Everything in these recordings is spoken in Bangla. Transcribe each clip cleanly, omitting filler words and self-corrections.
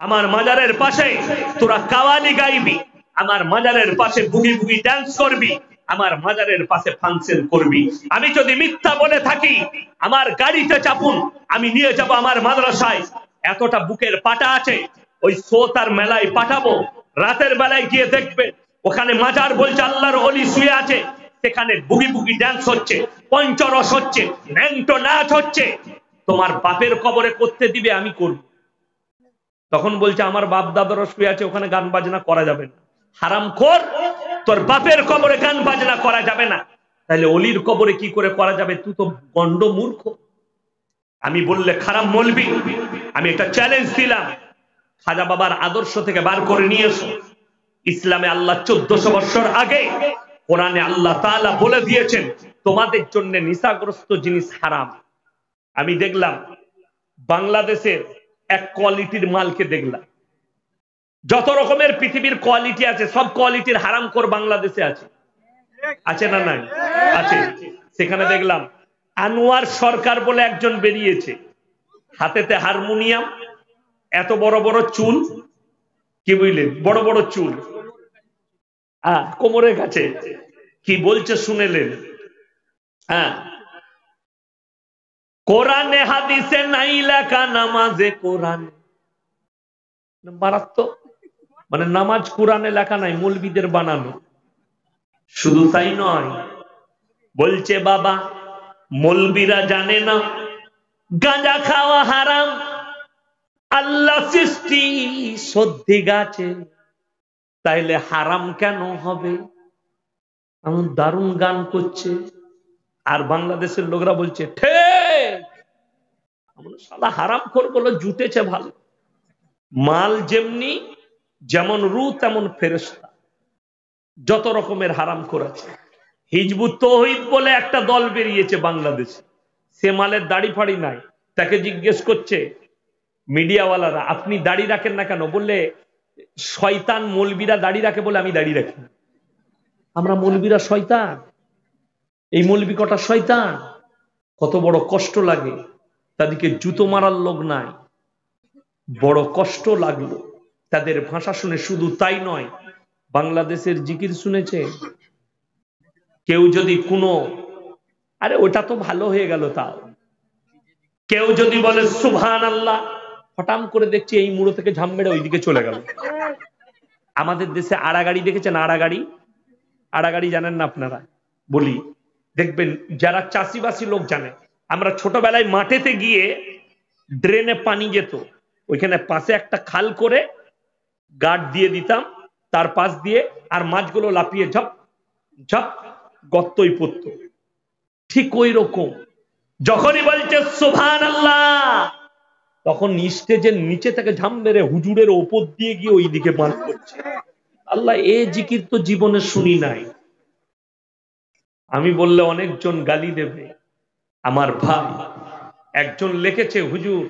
আমার মাজারের পাশে তোরা কাওয়ালি গাইবি, আমার মাজারের পাশে বুগি বুগি ডান্স করবি, আমার মাজারের পাশে ফাংশন করবি। আমি যদি মিথ্যা বলে থাকি আমার গাড়িতে চাপুন, আমি নিয়ে যাব আমার মাদ্রাসায়। এতটা বুকের পাটা আছে, ওই সোতার মেলায় পাঠাবো। রাতের বেলায় গিয়ে দেখবে ওখানে মাজার বলছে আল্লাহর ওলি শুয়ে আছে, সেখানে বুগি বুগি ডান্স হচ্ছে, পঞ্চরস হচ্ছে, ন্যাংটো নাচ হচ্ছে। তোমার বাপের কবরে করতে দিবে, আমি করব। তখন বলছে আমার বাপ দাদারা শুয়ে আছে, ওখানে গান বাজনা করা যাবে না। হারামখোর, তোর বাপের কবরে গান বাজনা করা যাবে না, তাহলে অলির কবরে কি করে করা যাবে? তুই তো গন্ড মূর্খ। আমি বললে খারাপ মলবি, আমি একটা চ্যালেঞ্জ দিলাম, খাজা বাবার আদর্শ থেকে বার করে নিয়ে এসো। ইসলামে আল্লাহ 1400 বছর আগে কোরআনে আল্লাহ তাআলা বলে দিয়েছেন তোমাদের জন্য নিশাগ্রস্ত জিনিস হারাম। আমি দেখলাম বাংলাদেশের এক কোয়ালিটির মালকে দেখলাম, যত রকমের পৃথিবীর কোয়ালিটি আছে সব কোয়ালিটির হারামখোর বাংলাদেশে আছে, আছে না নাই? আছে। সেখানে দেখলাম আনোয়ার সরকার বলে একজন বেরিয়েছে, হাতেতে হারমোনিয়াম, এত বড় বড় চুল, কি বুঝলেন, বড় বড় চুল, কোমরের কাছে। কি বলছে শুনেলেন? হ্যাঁ, কোরআনে হাদিসে নাই লেখা নামাজে কোরআন। মারাত্মক, মানে নামাজ কোরআনে লেখা নাই, মৌলবীদের বানানো। শুধু তাই নয়, বলছে বাবা মৌলবীরা জানে না গাঁজা খাওয়া হারাম, আল্লাহ সৃষ্টি সর্দি গাছে, তাইলে হারাম কেন হবে? এমন দারুণ গান করছে। আর বাংলাদেশের লোকরা বলছে ঠিক, শালা হারামখোর গুলো জুটেছে ভালো। মাল যেমনি, যেমন রু তেমন ফেরেশতা, যত রকমের হারামখোর আছে। হিজবুত তৌহিদ বলে একটা দল বেরিয়েছে বাংলাদেশে, সে মালের দাড়ি ফাড়ি নাই। তাকে জিজ্ঞেস করছে মিডিয়াওয়ালারা আপনি দাড়ি রাখেন না কেন? বললে শয়তান মৌলবীরা দাড়ি রাখে বলে আমি দাড়ি রাখি। আমরা মৌলবীরা শয়তান? এই মৌলবী কটা শয়তান। কত বড় কষ্ট লাগে, তাদেরকে জুতো মারার লোক নাই, বড় কষ্ট লাগলো তাদের ভাষা শুনে। শুধু তাই নয়, বাংলাদেশের জিকির শুনেছে কেউ যদি কোনো, আরে ওটা তো ভালো হয়ে গেল, তাও কেউ যদি বলে সুবহানাল্লাহ, হঠাৎ করে দেখছি এই মুড়ো থেকে ঝাম মেরে ওইদিকে চলে গেল। আমাদের দেশে আড়াগাড়ি দেখেছেন? আড়াগাড়ি, আড়াগাড়ি জানেন না আপনারা? বলি, দেখবেন যারা চাষিবাসী লোক জানে, আমরা ছোটবেলায় মাঠেতে গিয়ে ড্রেনে পানি যেত, ওইখানে পাশে একটা খাল করে গার্ড দিয়ে দিতাম, তার পাশ দিয়ে, আর মাছগুলো লাফিয়ে ঝপ ঝপ গর্তই পড়তো। ঠিক ওই রকম যখনই বলছে সুবহানাল্লাহ, তখন স্টেজের নিচে থেকে ঝাম মেরে হুজুরের ওপর দিয়ে গিয়ে ওই দিকে বাঁধ করছে। আল্লাহ, এ জিকির তো জীবনে শুনি নাই। আমি বললে অনেকজন গালি দেবে। আমার ভাই একজন লিখেছে, হুজুর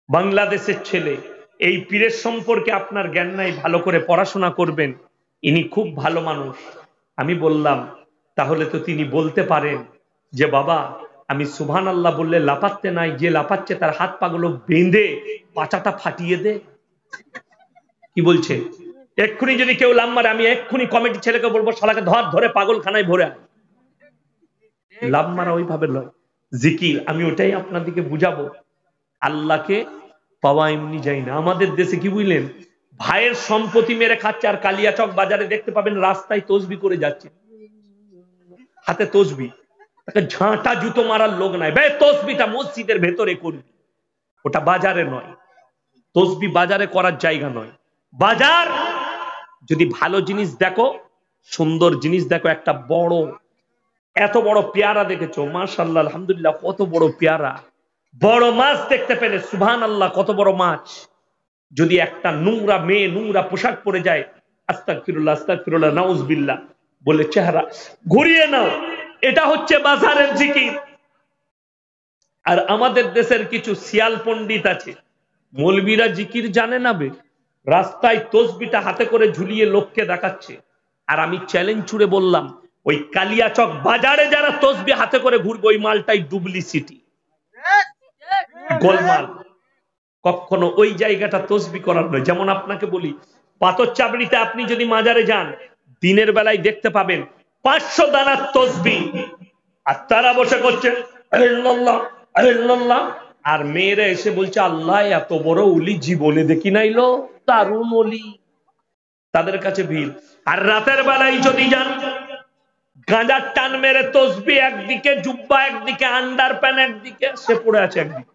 বাংলাদেশের ছেলে, এই পীরের সম্পর্কে আপনার জ্ঞান নাই, ভালো করে পড়াশোনা করবেন, ইনি খুব ভালো মানুষ। আমি বললাম তাহলে তো তিনি বলতে পারেন যে বাবা আমি সুবহানাল্লাহ বললে লাপাতে নাই, যে লাপাচ্ছে তার হাত পাগুলো বেঁধে পাচাটা ফাটিয়ে দে। কি বলছে? এক্ষুনি যদি কেউ লাম মারে, আমি এক্ষুনি কমিটি ছেলেকে বলবো শালাকে ধর, ধরে পাগলখানায় ভরে আয়। লাভ মারা ওইভাবে নয়, জিকির। আমি ওটাই আপনাদেরকে বুঝাবো, আল্লাহকে পাওয়া এমনি যায় না। আমাদের দেশে কি বুঝলেন, ভাইয়ের সম্পত্তি মেরে খাচ্ছে, আর কালিয়াচক বাজারে দেখতে পাবেন রাস্তায় তসবি করে যাচ্ছে, হাতে তসবি, তাকে ঝাঁটা জুতো মারার লোক নাই। ভাই তসবিটা মসজিদের ভেতরে করবি, ওটা বাজারে নয়। তসবি বাজারে করার জায়গা নয়। বাজার যদি ভালো জিনিস দেখো, সুন্দর জিনিস দেখো, একটা বড়, এত বড় পেয়ারা দেখেছো, মাশাআল্লাহ আলহামদুলিল্লাহ, কত বড় পেয়ারা, বড় মাছ দেখতে পেলে সুবহানাল্লাহ, কত বড় মাছ। যদি একটা নোংরা মেয়ে নোংরা পোশাক পরে যায়, আস্তাগফিরুল্লাহ আস্তাগফিরুল্লাহ নাউজুবিল্লাহ বলে চেহারা ঘুরিয়ে নাও, এটা হচ্ছে বাজারের জিকির। আর আমাদের দেশের কিছু শিয়াল পণ্ডিত আছে, মৌলবীরা জিকির জানে না বে, রাস্তায় তসবিটা হাতে করে ঝুলিয়ে লোককে দেখাচ্ছে। আর আমি চ্যালেঞ্জ ছুড়ে বললাম, ওই কালিয়াচক বাজারে যারা তসবি হাতে করে ঘুরবে, ওই মালটাই ডুপ্লিসিটি, গোলমাল। কখনো ওই জায়গাটা তসবি করার নয়। যেমন আপনাকে বলি, পাথর চাবড়িতে আপনি যদি মাজারে যান, দিনের বেলায় দেখতে পাবেন 500 দানার তসবি, আর তারা বসে করছে আল্লাহ আল্লাহ, আর মেয়েরা এসে বলছে আল্লাহ এত বড় ওলি জীবনে দেখি নাইলো, দারুণ ওলি, তাদের কাছে ভিড়। আর রাতের বেলায় যদি যান, গাঁজার টান মেরে তসবি একদিকে, জুব্বা একদিকে, আন্ডার প্যান একদিকে, সে পড়ে আছে একদিকে।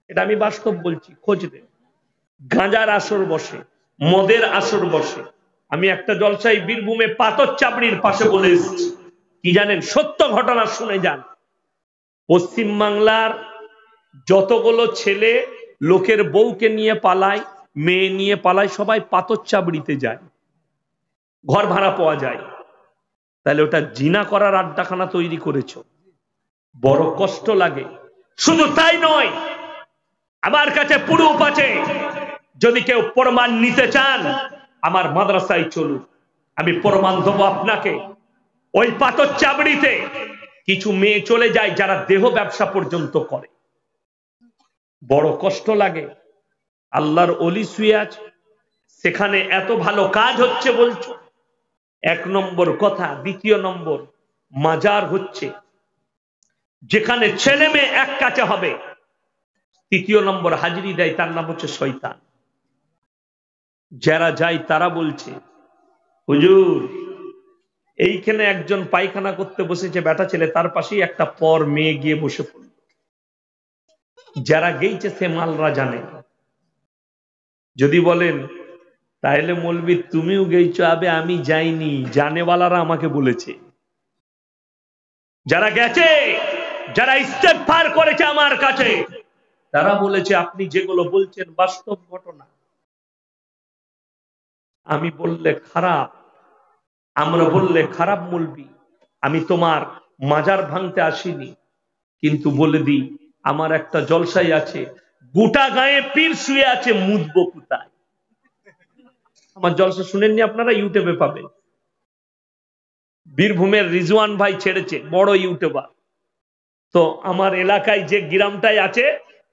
এটা আমি বাস্তব বলছি, খোঁজ দে। গাঁজার আসর বসে, মদের আসর বসে। আমি একটা জলসায় বীরভূমে পাথর চাপড়ির পাশে বলে এসেছি, কি জানেন? সত্য ঘটনা শুনে যান। পশ্চিম বাংলার যতগুলো ছেলে লোকের বউকে নিয়ে পালায়, মেয়ে নিয়ে পালায়, সবাই পাথর চাবড়িতে যায়, ঘর ভাড়া পাওয়া যায়। তাহলে ওটা জিনা করার আড্ডাখানা তৈরি করেছ, বড় কষ্ট লাগে। শুধু তাই নয়, আমার কাছে প্রুফ আছে। যদি কেউ প্রমাণ নিতে চান, আমার মাদ্রাসায় চলুন, আমি প্রমাণ দেবো আপনাকে। ওই পাথর চাবড়িতে কিছু মেয়ে চলে যায় যারা দেহ ব্যবসা পর্যন্ত করে, বড় কষ্ট লাগে। আল্লাহর ওলি শুয়ে আছে, সেখানে এত ভালো কাজ হচ্ছে বলছো, 1 নম্বর কথা। 2 নম্বর, মাজার হচ্ছে যেখানে ছেলে মেয়ে এক কাছে হবে। 3 নম্বর, হাজিরি দেয়, তার নাম হচ্ছে শয়তান। যারা যায় তারা বলছে হুজুর এইখানে একজন পায়খানা করতে বসেছে বেটা ছেলে, তার পাশেই একটা পর মেয়ে গিয়ে বসে পড়ল। যারা গেইছে সে মালরা জানে। যদি বলেন তাহলে মৌলবি তুমিও গেইছো, আবে আমি যাইনি, জানেওয়ালারা আমাকে বলেছে। যারা গেছে, যারা ইস্তেগফার করেছে আমার কাছে, তারা বলেছে আপনি যেগুলো বলছেন বাস্তব ঘটনা। আমি বললে খারাপ, আমরা বললে খারাপ মৌলবি। আমি তোমার মাজার ভাঙতে আসিনি, কিন্তু বলে দিই আমার একটা জলসাই আছে, গোটা গায়ে পীর শুয়ে আছে, মুদবো কোথায়? আমার জলসা শুনেননি আপনারা? ইউটিউবে পাবেন। বীরভূমের রিজওয়ান ভাই ছেড়েছে, বড় ইউটিউবার। তো আমার এলাকায় যে গ্রামটাই আছে,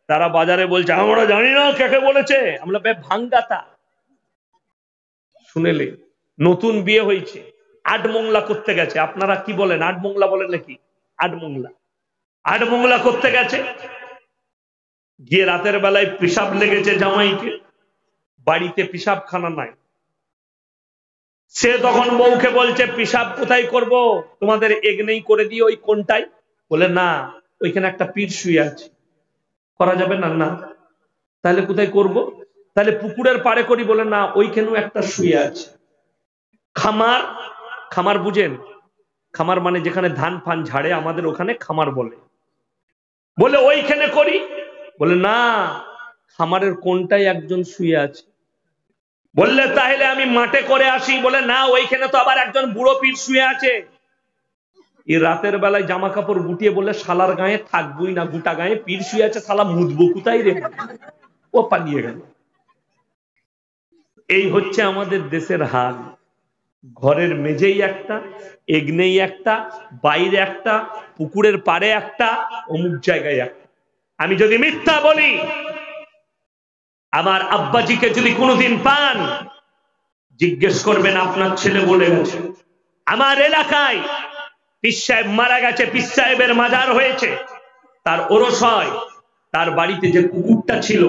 তারা বাজারে বলছে আমরা জানি না কাকে বলেছে। আমরা ভাঙ্গাতা শুনেলে, নতুন বিয়ে হয়েছে, 8 মোংলা করতে গেছে। আপনারা কি বলেন, 8 মোংলা বলেন নাকি? 8 মোংলা, 8 মোংলা করতে গেছে, গিয়ে রাতের বেলায় পেশাব লেগেছে জামাইকে, বাড়িতে পেশাব খানা নাই। সে তখন বউকে বলছে পেশাব কোথায় করব, তোমাদের এগনেই করে দিয়ে ওই কোনটাই? বলে না, ওইখানে একটা পীর শুয়ে আছে, করা যাবে না। না, তাহলে কোথায় করব? তাহলে পুকুরের পাড়ে করি। বলে না, ওইখানেও একটা শুয়ে আছে। খামার, খামার বুঝেন? খামার মানে যেখানে ধান ফান ঝাড়ে, আমাদের ওখানে খামার বলে। বলে ওইখানে করি। বলে না, খামারের কোনটাই একজন শুয়ে আছে। বললে তাহলে আমি মাঠে করে আসি। বলে না, ওইখানে তো আবার একজন বুড়ো পীর শুয়ে আছে। এই রাতের বেলায় জামা কাপড় গুটিয়ে বলে শালার গায়ে থাকবই না, গোটা গায়ে পীর শুয়ে আছে, শালা মুদবো কোথায় রে? ও পালিয়ে গেল। এই হচ্ছে আমাদের দেশের হাল। ঘরের মেঝেই একটা, এগনেই একটা, বাইরে একটা, পুকুরের পাড়ে একটা, অমুক জায়গায় একটা। আমি যদি মিথ্যা বলি, আমার আব্বাজিকে যদি কোনোদিন পান, জিজ্ঞেস করবেন আপনার ছেলে বলে গেছে আমার এলাকায় পীর সাহেব মারা গেছে, পীর সাহেবের মাজার হয়েছে, তার ওরস হয়, তার বাড়িতে যে কুকুরটা ছিল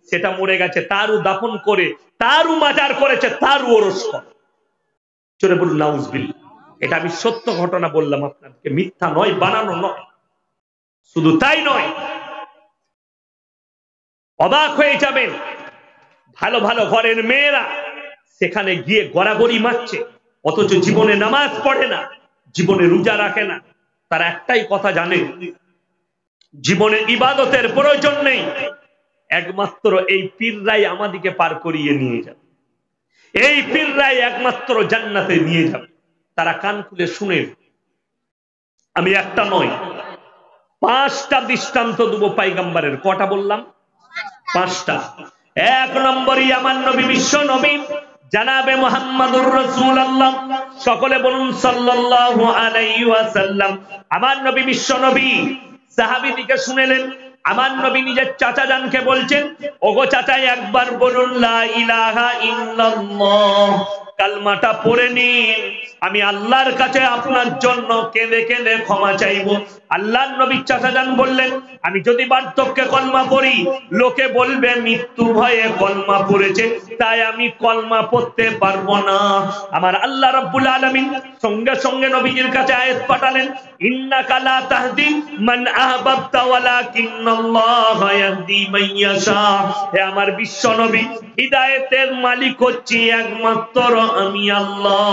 সেটা মরে গেছে, তারও দাফন করে, তারও মাজার করেছে, তারও ওরস করে। চলে বলুন নাউজুবিল্লাহ। এটা আমি সত্য ঘটনা বললাম আপনাদেরকে, মিথ্যা নয়, বানানো নয়। শুধু তাই নয়, অবাক হয়ে যাবেন, ভালো ভালো ঘরের মেয়েরা সেখানে গিয়ে গড়াগড়ি মারছে, অথচ জীবনে নামাজ পড়ে না, জীবনে রোজা রাখে না। তারা একটাই কথা জানে, জীবনে ইবাদতের প্রয়োজন নেই, একমাত্র এই পীররাই আমাদেরকে পার করিয়ে নিয়ে যাবে, এই পীররাই একমাত্র জান্নাতে নিয়ে যাবে। তারা কান খুলে শুনে। আমি একটা নয়, 5টা দৃষ্টান্ত দেবো পয়গম্বরের। কটা বললাম? 5টা। 1 নম্বরই আমার নবী, বিশ্ব নবী জানাবে মুহাম্মাদুর রাসূলুল্লাহ। সকলে বলুন সাল্লাল্লাহু আলাইহি ওয়াসাল্লাম। আমার নবী বিশ্ব নবী সাহাবীদিকে শুনেলেন, আমার নবী নিজের চাচা জানকে বলছেন, ওগো চাচা একবার বলুন লা ইলাহা ইল্লাল্লাহ, কালমাটা পড়ে নিন, আমি আল্লাহর কাছে আপনার জন্য কেঁদে কেঁদে ক্ষমা চাইবো। আল্লাহর নবী চাচা জান বললেন, আমি যদি বার্ধক্যে কলমা পড়ি লোকে বলবে মৃত্যু ভয়ে কলমা পড়েছে, তাই আমি কলমা পড়তে পারবো না। আমার আল্লাহ রাব্বুল আলামিন সঙ্গে সঙ্গে নবীজির কাছে আয়াত পাঠালেন, ইন্নাকা লা তাহদি মান আহবাবতা ওয়ালাকিন্নাল্লাহা ইয়াহদি মান ইয়াশা। হে আমার বিশ্ব নবী, হিদায়াতের মালিক হচ্ছি একমাত্র আমি আল্লাহ,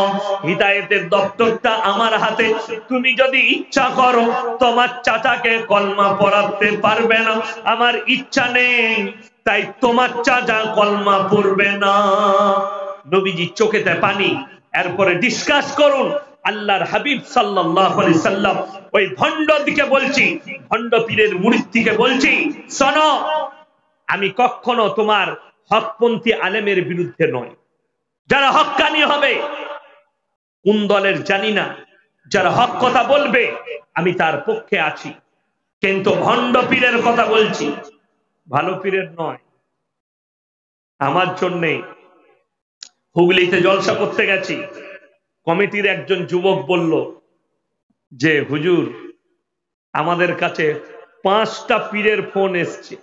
হিদায়াতের দপ্তরটা আমার হাতে। তুমি যদি ইচ্ছা করো তোমার চাচাকে কলমা পড়াতে পারবে না, আমার ইচ্ছা নেই, তাই তোমার চাচা কলমা পড়বে না। নবীজি চোখেতে পানি। এরপরে ডিসকাস করুন। আল্লাহর হাবিব সাল্লাল্লাহু আলাইহি সাল্লাম ওই ভণ্ড দিকে বলছি, ভণ্ড পীরের মুরিদকে বলছি, শোনো, আমি কখনো তোমার হকপন্থী আলেমের বিরুদ্ধে নয়। যারা হক্কানি হবে, কোন দলের জানি না, যারা হক কথা বলবে আমি তার পক্ষে আছি, কিন্তু ভণ্ড পীরের কথা বলছি, ভালো পীরের নয়। আমার জন্যে হুগলিতে জলসা করতে গেছি, কমিটির একজন যুবক বলল যে হুজুর আমাদের কাছে 5টা পীরের ফোন এসছে,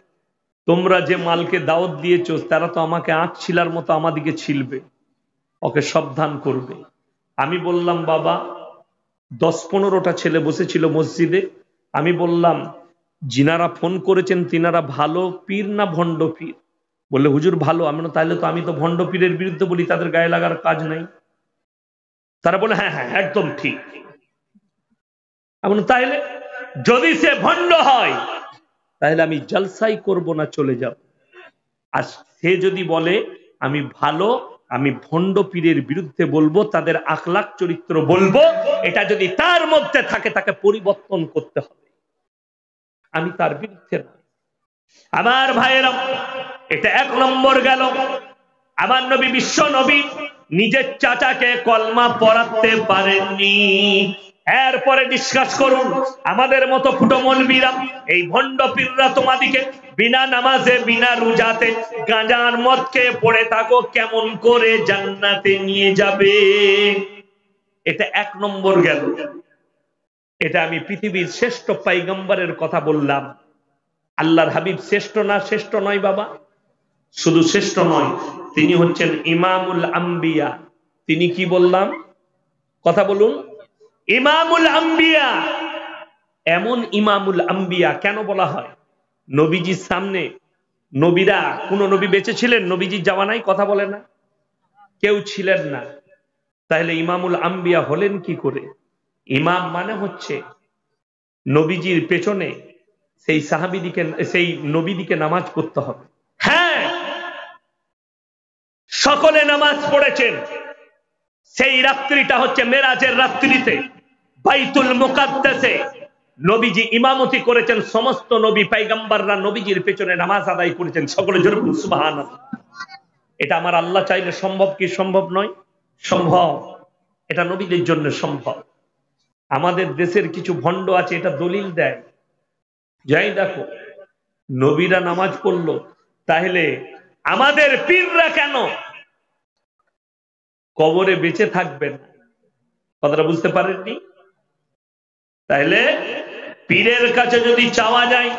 তোমরা যে মালকে দাওয়াত দিয়েছো তারা তো আমাকে আঁখ ছিলার মতো আমাদিকে ছিলবে, ওকে সাবধান করবে। আমি বললাম বাবা, 10-15টা ছেলে বসেছিল মসজিদে, আমি বললাম যিনারা ফোন করেছেন তিনারা ভালো পীর না ভণ্ড পীর? বললে হুজুর ভালো। আমি তাহলে তো আমি তো ভণ্ড পীরের বিরুদ্ধে বলি, তাদের গায়ে লাগার কাজ নাই। তারা বলে হ্যাঁ হ্যাঁ একদম ঠিক। তাইলে যদি সে ভণ্ড হয় তাহলে আমি জলসাই করব না, চলে যাব। আর সে যদি বলে আমি ভালো, আমি ভণ্ড পীরের বিরুদ্ধে বলবো, তাদের আখলাক চরিত্র বলবো, এটা যদি তার মধ্যে থাকে তাকে পরিবর্তন করতে হবে, আমি তার বিরুদ্ধে নয়। আমার ভাইয়েরা, এটা 1 নম্বর গেল। আমার নবী বিশ্ব নবী নিজের চাচাকে কলমা পড়াতে পারেননি। এরপরে ডিসকাস করুন। আমাদের মতো ফুটো মৌলবীরা, এই ভণ্ড পীররা তোমাদিকে বিনা নামাজে বিনা রোজাতে গাঁজার মদ খেয়ে পড়ে থাকো, কেমন করে জান্নাতে নিয়ে যাবে? এটা 1 নম্বর গেল। এটা আমি পৃথিবীর শ্রেষ্ঠ পয়গম্বরের কথা বললাম। আল্লাহর হাবিব শ্রেষ্ঠ না? শ্রেষ্ঠ নয় বাবা, শুধু শ্রেষ্ঠ নয়, তিনি হচ্ছেন ইমামুল আম্বিয়া। তিনি কি বললাম? কথা বলুন। ইমামুল আম্বিয়া। এমন ইমামুল আম্বিয়া কেন বলা হয়? নবীজির সামনে নবীরা, কোন নবী বেঁচে ছিলেন নবীজির জামানায়? কথা বলে না, কেউ ছিলেন না। তাহলে ইমামুল আম্বিয়া হলেন কি করে? ইমাম মানে হচ্ছে নবীজির পেছনে সেই সাহাবীদিকে, সেই নবীদিকে নামাজ পড়তে হবে। হ্যাঁ, সকলে নামাজ পড়েছেন। সেই রাত্রিটা হচ্ছে মেরাজের রাত্রিতে বাইতুল মুকাদ্দাসে নবীজি ইমামতি করেছেন। সমস্ত নবী পয়গম্বররা নবীজির পেছনে নামাজ আদায় করেছেন। সকলে জোরে বলুন সুবহানাল্লাহ। এটা আমার আল্লাহ চাইলে সম্ভব কি সম্ভব নয়? সম্ভব। এটা নবীদের জন্য সম্ভব। আমাদের দেশের কিছু ভণ্ড আছে, এটা দলিল দেয়, যাই দেখো নবীরা নামাজ পড়লো, তাহলে আমাদের পীররা কেন কবরে বেঁচে থাকবেন? কথাটা বুঝতে পারেননি? তাহলে পীরের কাছে যদি চাওয়া যায়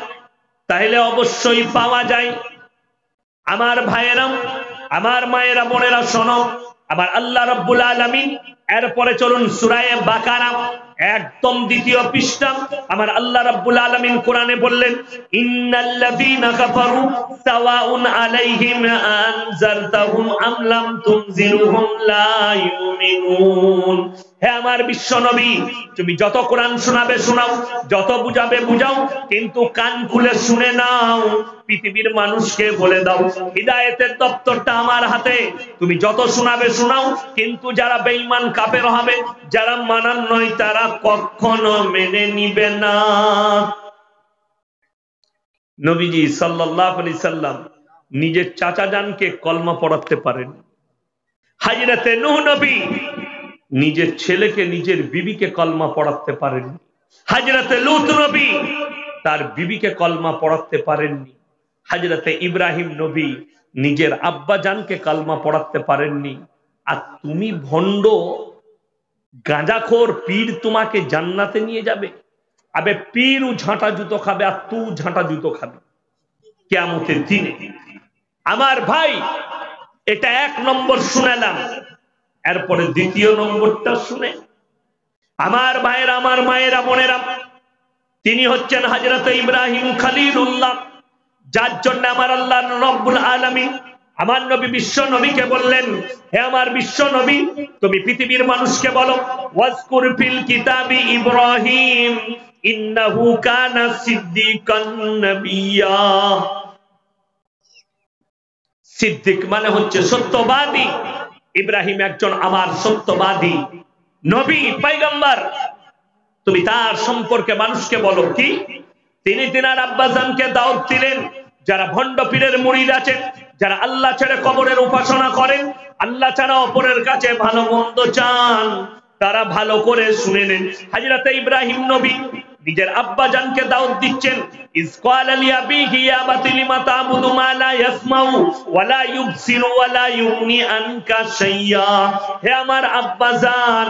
তাহলে অবশ্যই পাওয়া যায়। আমার ভাইয়েরা, আমার মায়েরা, বোনেরা শোনো, আমার আল্লাহ রাব্বুল আলামিন এরপরে চলুন সূরা বাকারা একদম ২য় পৃষ্ঠা। আমার আল্লাহ রাব্বুল আলামিন কোরআনে বললেন, ইন্নাল্লাযীনা কাফারু সাওয়াউন আলাইহিম আনজারতাহুম আম লাম তুনজিরুহুম লা ইউমিনুন। হে আমার বিশ্ব নবী, তুমি যত কোরআন শোনাবে শোনাও, যত বুঝাবে বুঝাও, কিন্তু কান খুলে শুনে নাও। পৃথিবীর মানুষকে বলে দাও হিদায়াতের দপ্তরটা আমার হাতে, তুমি যত শোনাবে শোনাও, কিন্তু যারা বেঈমান কাফের হবে, যারা মানার নয়, তারা কখনো মেনে নিবে না। নবীজি সাল্লাল্লাহু আলাইহি সাল্লাম নিজের চাচা জানকে কলমা পড়াতে পারেন। হযরতে নূহ নবী নিজের ছেলেকে, নিজের বিবিকে কলমা পড়াতে পারেন। হযরতে লূত নবী তার বিবিকে কলমা পড়াতে পারেননি। হযরতে ইব্রাহিম নবী নিজের আব্বাজানকে কলমা পড়াতে পারেননি। আর তুমি ভণ্ড গাঁজাখোর পীর তোমাকে জান্নাতে নিয়ে যাবে? আবে পীরও ঝাঁটা জুতো খাবে আর তুই ঝাঁটা জুতো খাবে কিয়ামতের দিনে। আমার ভাই, এটা 1 নম্বর শুনালাম। এরপরে দ্বিতীয় নম্বরটা শুনে আমার ভাইয়েরা, আমার মায়েরা, বোনেরা, তিনি হচ্ছেন হযরত ইব্রাহিম খলিলুল্লাহ, যার জন্য আমার আল্লাহ রব্বুল আলামিন আমার নবী বিশ্ব নবীকে বললেন, হে আমার বিশ্ব নবী, তুমি পৃথিবীর মানুষকে বলো, ওয়াজকুর ফিল কিতাবি ইব্রাহিম ইন্নাহু কানা সিদ্দিকান নাবিয়্যা। সিদ্দিক মানে হচ্ছে সত্যবাদী। ইব্রাহিম একজন আমার সত্যবাদী নবী, পয়গম্বর। তুমি তার সম্পর্কে মানুষকে বলো কি? তিনি তিনার আব্বাজানকে দাওয়াত দিলেন, যারা ভণ্ড পীরের মুরিদ আছেন, যারা আল্লাহ ছেড়ে কবরের উপাসনা করেন, আল্লাহ ছাড়া অপরের কাছে ভালো মন্দ চান, তারা ভালো করে শুনে নেন। হযরত ইব্রাহিম নবী নিজের আব্বাজানকে দাওয়াত দিচ্ছেন। ইজ ক্বালা লিআবিহি ইয়া আবাতি লিমা তা'বুদু মা লা ইয়াসমাউ ওয়া লা ইউবসিরু ওয়া লা ইউগনি আনকা শাইয়্যা। হে আমার আব্বাজান,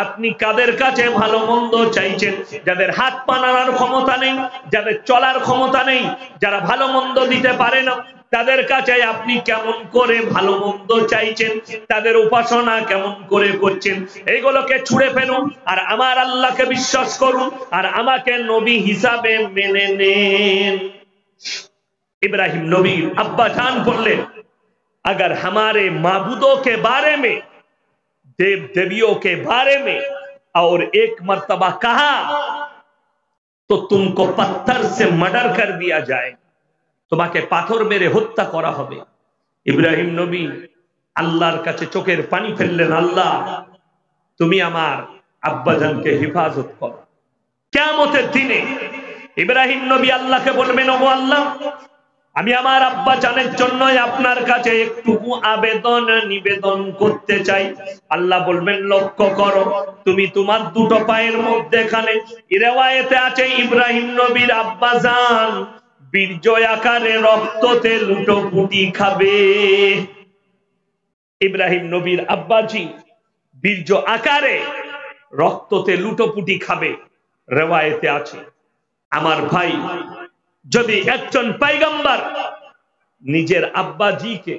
আপনি কাদের কাছে ভালো মন্দ চাইছেন? যাদের হাত পা নাড়ার ক্ষমতা নেই, যাদের চলার ক্ষমতা নেই, যারা ভালো মন্দ দিতে পারে না, তাদের কাছে আপনি কেমন করে ভালো মন্দ চাইছেন? তাদের উপাসনা কেমন করে করছেন? এইগুলোকে ছুঁড়ে ফেলুন আর আমার আল্লাহকে বিশ্বাস করুন আর আমাকে নবী হিসাবে মেনে নেন। इब्राहिम नबी अब्बा जान बोले, अगर हमारे माबूदों के बारे में, देव देवियों के बारे में और एक मर्तबा कहा तो तुमको पत्थर से मर्डर कर दिया जाएगा, তোমাকে পাথর মেরে হত্যা করা হবে। ইব্রাহিম নবী আল্লাহর কাছে চোখের পানি ফেললেন, আল্লাহ তুমি আমার আব্বাজানকে হেফাজত করো। কিয়ামতের দিনে ইব্রাহিম নবী আল্লাহকে বলবেন, ওগো আল্লাহ, আমি আমার আব্বাজানের জন্য আপনার কাছে একটুকু আবেদন নিবেদন করতে চাই। আল্লাহ বলবেন, লক্ষ্য করো, তুমি তোমার দুটো পায়ের মধ্যেখানে, রিওয়ায়েতে আছে ইব্রাহিম নবীর আব্বাজান বীর্য আকারে রক্ততে লুটোপুটি খাবে। ইব্রাহিম নবীর আব্বাজি বীর্য আকারে রক্ততে লুটোপুটি খাবে, রিওয়ায়েতে আছে। আমার ভাই, যদি একজন পয়গম্বর নিজের আব্বাজিকে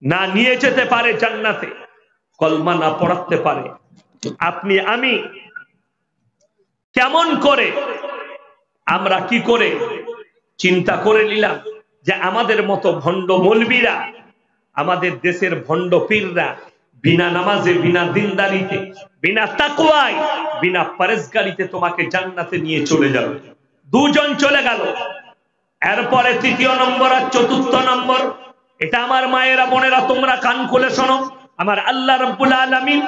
না নিয়ে যেতে পারে জান্নাতে, কলমা না পড়াতে পারে, আপনি আমি কেমন করে, আমরা কি করে চিন্তা করে নিলাম যে আমাদের মতো ভণ্ড মৌলবীরা, আমাদের দেশের ভণ্ড পীররা বিনা নামাজে, বিনা দিনদারিতে, বিনা তাকওয়ায়, বিনা পরেজগারিতে তোমাকে জান্নাতে নিয়ে চলে যাবে। দুজন চলে গেল। এরপরে তৃতীয় নম্বর আর চতুর্থ নম্বর, এটা আমার মায়েরা বোনেরা তোমরা কান খুলে শোনো। আমার আল্লাহ রাব্বুল আলামিন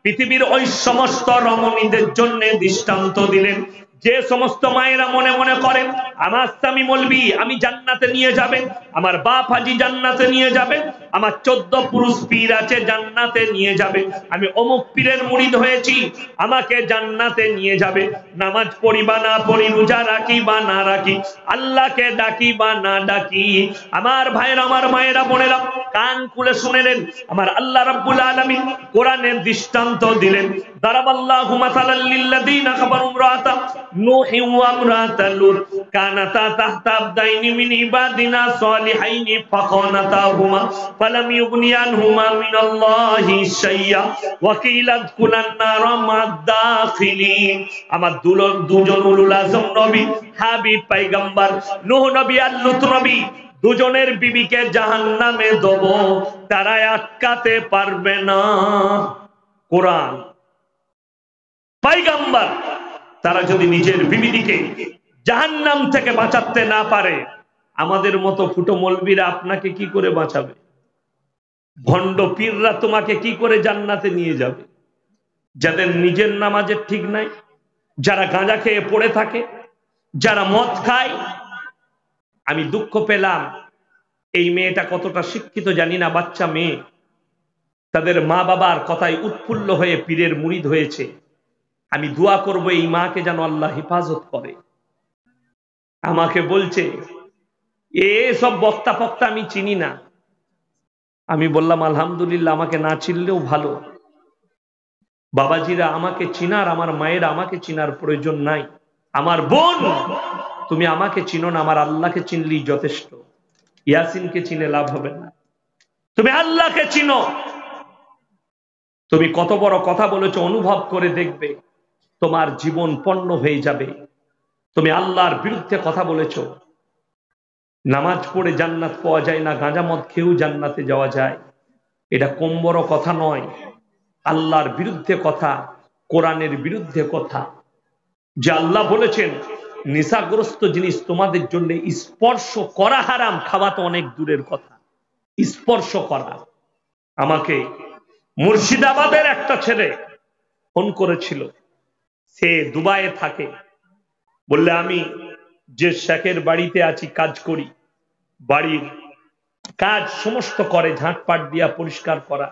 পৃথিবীর ওই সমস্ত রমণীদের জন্য দৃষ্টান্ত দিলেন, যে সমস্ত মায়েরা মনে মনে করেন আমার স্বামী মৌলবী আমি জান্নাতে নিয়ে যাবে, আমার বাপ হাজি জান্নাতে নিয়ে যাবে, আমার 14 পুরুষ পীর আছে জান্নাতে নিয়ে যাবে, আমি অমুক পীরের মুরিদ হয়েছি আমাকে জান্নাতে নিয়ে যাবে। নামাজ পড়ি বা না পড়ি, রোজা রাখি বা না রাখি, আল্লাহকে ডাকি বা না ডাকি, আমার ভাইয়েরা, আমার মায়েরা বোনেরা কান খুলে শুনে নেন। আমার আল্লাহ রাব্বুল আলামিন কোরআনের দৃষ্টান্ত দিলেন, দারাবাল্লাহু মাসালাল লিল্লাযিনা কাফারু ইমরাতা নূহি ওয়া ইমরাতা লূত কানাতা তাহতা আবদাইনি মিন ইবাদিনা সালিহাইনি ফাখানাতাহুমা ফালাম ইউগনিয়া আনহুমা মিনাল্লাহি শাইয়্যা ওয়া কিলা আদখুলান নারা মা'আদ-দাখিলিন। আমার দুজন উলুল আযম নবী, হাবিব পয়গম্বর নূহ নবী আর লূত নবী, দুজনের বিবিকে জাহান্নামে দেব, তারা আটকাতে পারবে না। কোরআন, পয়গম্বর তারা যদি নিজের বিবিদিকে জাহান্নাম থেকে বাঁচাতে না পারে, আমাদের মতো ফুটো মৌলবীরা আপনাকে কি করে বাঁচাবে? ভণ্ড পীররা তোমাকে কি করে জান্নাতে নিয়ে যাবে? যাদের নিজের নামাজের ঠিক নাই, যারা গাঁজা খেয়ে পড়ে থাকে, যারা মদ খায়। আমি দুঃখ পেলাম, এই মেয়েটা কতটা শিক্ষিত জানি না, বাচ্চা মেয়ে, তাদের মা বাবার কথায় উৎফুল্ল হয়ে পীরের মুরিদ হয়েছে। আমি দোয়া করব এই মাকে যেন আল্লাহ হেফাজত করে। আমাকে বলছে এসব বক্তা ফক্তা আমি চিনি না। আমি বললাম আলহামদুলিল্লাহ, আমাকে না চিনলেও ভালো। বাবাজিরা আমাকে চিনার, আমার মায়ের আমাকে চিনার প্রয়োজন নাই। আমার বোন, তুমি আমাকে চিনো না, আমার আল্লাহকে চিনলেই যথেষ্ট। ইয়াসিনকে চিনে লাভ হবে না, তুমি আল্লাহকে চিনো। তুমি কত বড় কথা বলেছো অনুভব করে দেখবে, তোমার জীবন পণ্য হয়ে যাবে। তুমি আল্লাহর বিরুদ্ধে কথা বলেছো। নামাজ পড়ে জান্নাত পাওয়া যায় না, গাঁজা মদ খেয়েও জান্নাতে যাওয়া যায়, এটা কম বড় কথা নয়। আল্লাহর বিরুদ্ধে কথা, কোরআনের বিরুদ্ধে কথা। যে আল্লাহ বলেছেন নেশাগ্রস্ত জিনিস তোমাদের জন্য স্পর্শ করা হারাম, খাওয়া তো অনেক দূরের কথা, স্পর্শ করা। আমাকে মুর্শিদাবাদের একটা ছেলে ফোন করেছিল, সে দুবাইয়ে থাকে। বললে আমি যে শেখের বাড়িতে আছি, কাজ করি, বাড়ির কাজ সমস্ত করে, ঝাঁটপাট দিয়া পরিষ্কার করা।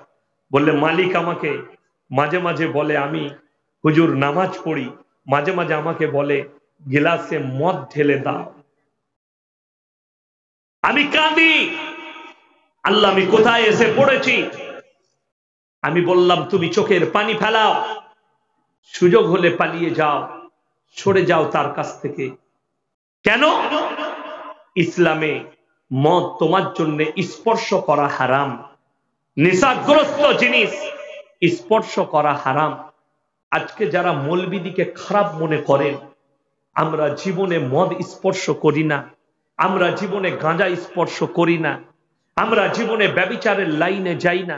বললে মালিক আমাকে মাঝে মাঝে বলে, আমি হুজুর নামাজ পড়ি, মাঝে মাঝে আমাকে বলে গিলাসে মদ ঢেলে দাও। আমি কাঁদি, আল্লাহ আমি কোথায় এসে পড়েছি। আমি বললাম তুমি চোখের পানি ফেলাও, সুযোগ হলে পালিয়ে যাও, সরে যাও তার কাছ থেকে। কেন? ইসলামে মদ তোমার জন্য স্পর্শ করা হারাম, নেশাগ্রস্ত জিনিস স্পর্শ করা হারাম। আজকে যারা মৌলবিদিকে খারাপ মনে করেন, আমরা জীবনে মদ স্পর্শ করি না, আমরা জীবনে গাঁজা স্পর্শ করি না, আমরা জীবনে ব্যভিচারের লাইনে যাই না,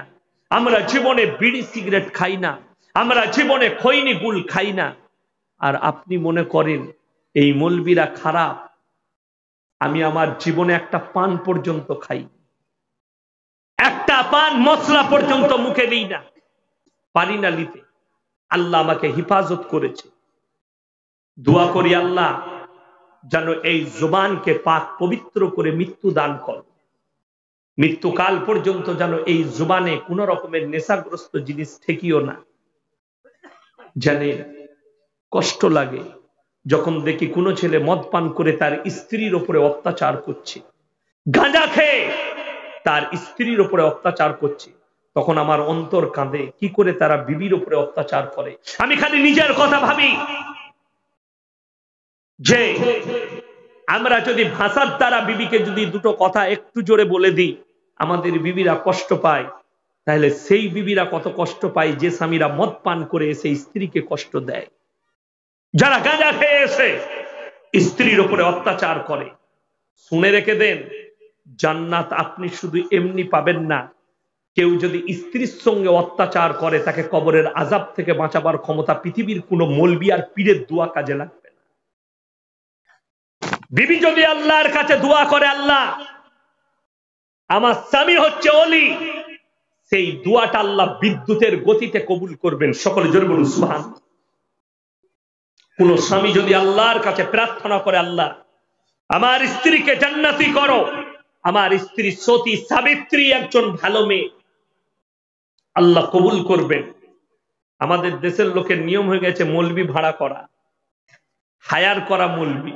আমরা জীবনে বিড়ি সিগারেট খাই না, আমরা জীবনে খৈনি গুল খাই না। আর আপনি মনে করেন এই মৌলবিরা খারাপ। আমি আমার জীবনে একটা পান পর্যন্ত খাই, একটা পান মশলা পর্যন্ত মুখে দিই না, পারি না নিতে। আল্লাহ আমাকে হেফাজত করেছে। দোয়া করি আল্লাহ যেন এই জবানকে পাক পবিত্র করে মৃত্যু দান কর। মৃত্যুকাল পর্যন্ত যেন এই জবানে কোন রকমের নেশাগ্রস্ত জিনিস ঠেকিও না। জানে কষ্ট লাগে যখন দেখি কোনো ছেলে মদ পান করে তার স্ত্রীর উপরে অত্যাচার করছে, গাঁজা খেয়ে তার স্ত্রীর উপরে অত্যাচার করছে, তখন আমার অন্তর কাঁদে কি করে তারা বিবির উপরে অত্যাচার করে। আমি খালি নিজের কথা ভাবি যে আমরা যদি ভাষার দ্বারা বিবিকে যদি দুটো কথা একটু জোরে বলে দিই, আমাদের বিবিরা কষ্ট পায়, তাহলে সেই বিবিরা কত কষ্ট পায় যে স্বামীরা মদ পান করে এসে স্ত্রীকে কষ্ট দেয়, যারা গাঁজা খেয়ে এসে স্ত্রীর উপরে অত্যাচার করে। শুনে রেখে দেন, জান্নাত আপনি শুধু এমনি পাবেন না, কেউ যদি স্ত্রীর সঙ্গে অত্যাচার করে তাকে কবরের আযাব থেকে বাঁচাবার ক্ষমতা পৃথিবীর কোন মৌলবি আর পীরের দোয়া কাজে লাগবে না। বিবি যদি আল্লাহর কাছে দোয়া করে, আল্লাহ আমার স্বামী হচ্ছে ওলি, সেই দোয়াটা আল্লাহ বিদ্যুতের গতিতে কবুল করবেন। সকলে জোরে বলুন সুবহানাল্লাহ। কোন স্বামী যদি আল্লাহর কাছে প্রার্থনা করে, আল্লাহ আমার স্ত্রীকে জান্নাতি করো, আমার স্ত্রী সতী সাবিত্রী একজন ভালো মেয়ে, আল্লাহ কবুল করবেন। আমাদের দেশের লোকের নিয়ম হয়ে গেছে মৌলবি ভাড়া করা, হায়ার করা মৌলবি,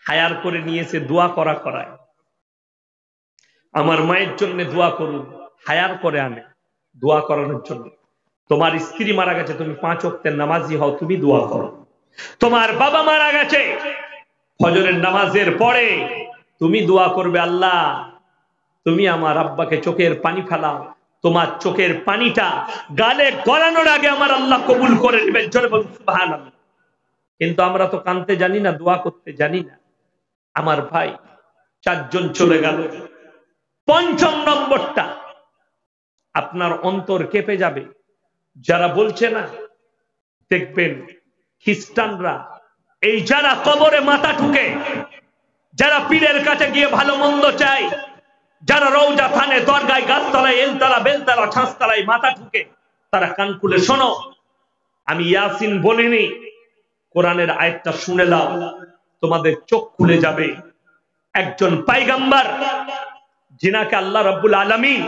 হায়ার করে নিয়ে এসে দোয়া করায়। আমার মায়ের জন্য দোয়া করুন, হায়ার করে আনে দোয়া করানোর জন্য। তোমার স্ত্রী মারা গেছে, তুমি 5 ওয়াক্তের নামাজি হও, তুমি দোয়া করো। তোমার বাবা মারা গেছে, ফজরের নামাজের পরে তুমি দোয়া করবে, আল্লাহ তুমি আমার আব্বাকে চোখের পানি ফেলাও, তোমার চোখের পানিটা গালে গলানোর আগে আমার আল্লাহ কবুল করে নেবেন। জোরে বলুন সুবহানাল্লাহ। কিন্তু আমরা তো কানতে জানি না, দোয়া করতে জানি না। আমার ভাই 4 জন চলে গেল। 5ম নম্বরটা, আপনার অন্তর কেঁপে যাবে। যারা বলছে না, দেখবেন খ্রিস্টানরা এই যারা কবরে মাথা ঠুকে, যারা পীরের কাছে গিয়ে ভালো মন্দ চায়, যারা রওজা থানে দরগায় গাছতলায় এলতলা বেলতলা ছাঁচতলায় মাথা ঠুকে, তারা কান খুলে শোনো, আমি ইয়াসিন বলিনি, কোরআনের আয়াতটা শুনে নাও, তোমাদের চোখ খুলে যাবে। একজন পয়গম্বর যিনাকে আল্লাহ রাব্বুল আলামিন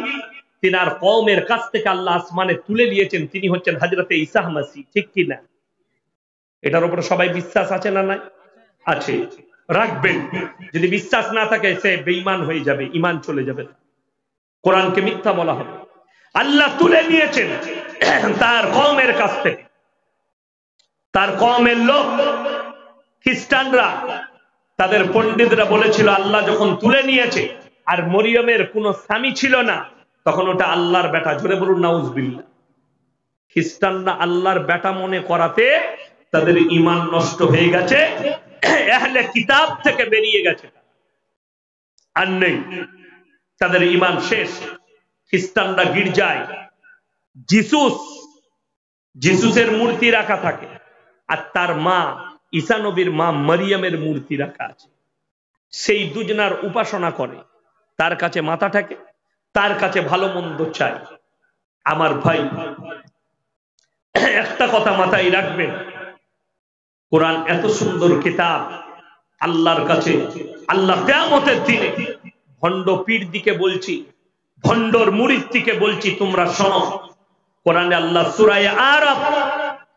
তিনার কওমের কাছ থেকে আল্লাহ আসমানে তুলে নিয়েছেন, তিনি হচ্ছেন হযরতে ঈসা মাসিহ। ঠিক কি না? এটার উপরে সবাই বিশ্বাস আছে না নাই? আছে। রাখবেন। যদি বিশ্বাস না থাকে সে বেঈমান হয়ে যাবে, ঈমান চলে যাবে, কোরআনকে মিথ্যা বলা হবে। আল্লাহ তুলে নিয়েছেন তার কওমের কাছ থেকে। তার কওমের লোক খ্রিস্টানরা, তাদের পণ্ডিতরা বলেছিল আল্লাহ যখন তুলে নিয়েছে আর মরিয়মের কোনো স্বামী ছিল না, তখন ওটা আল্লাহর বেটা। জোরে বলুন নাউজুবিল্লাহ। খ্রিস্টানরা আল্লাহর বেটা মনে করাতে তাদের ঈমান নষ্ট হয়ে গেছে, আহলে কিতাব থেকে বেরিয়ে গেছে, আর নেই, তাদের ঈমান শেষ। খ্রিস্টানরা গির্জায় যিশুসের মূর্তি রাখা থাকে, আর তার মা ঈসা নবীর মা মরিয়মের মূর্তি রাখা আছে। সেই দুজনার উপাসনা করে, তার কাছে মাথা ঠেকে, তার কাছে ভালো মন্দ চাই। আমার ভাই, একটা কথা মাথায় রাখবেন, কোরআন এত সুন্দর কিতাব, আল্লাহর কাছে আল্লাহ কিয়ামতের দিনে ভণ্ড পীর দিকে বলছি, ভণ্ডর মুরিদ দিকে বলছি, তোমরা শোনো। কোরআনে আল্লাহ সূরা আরাফ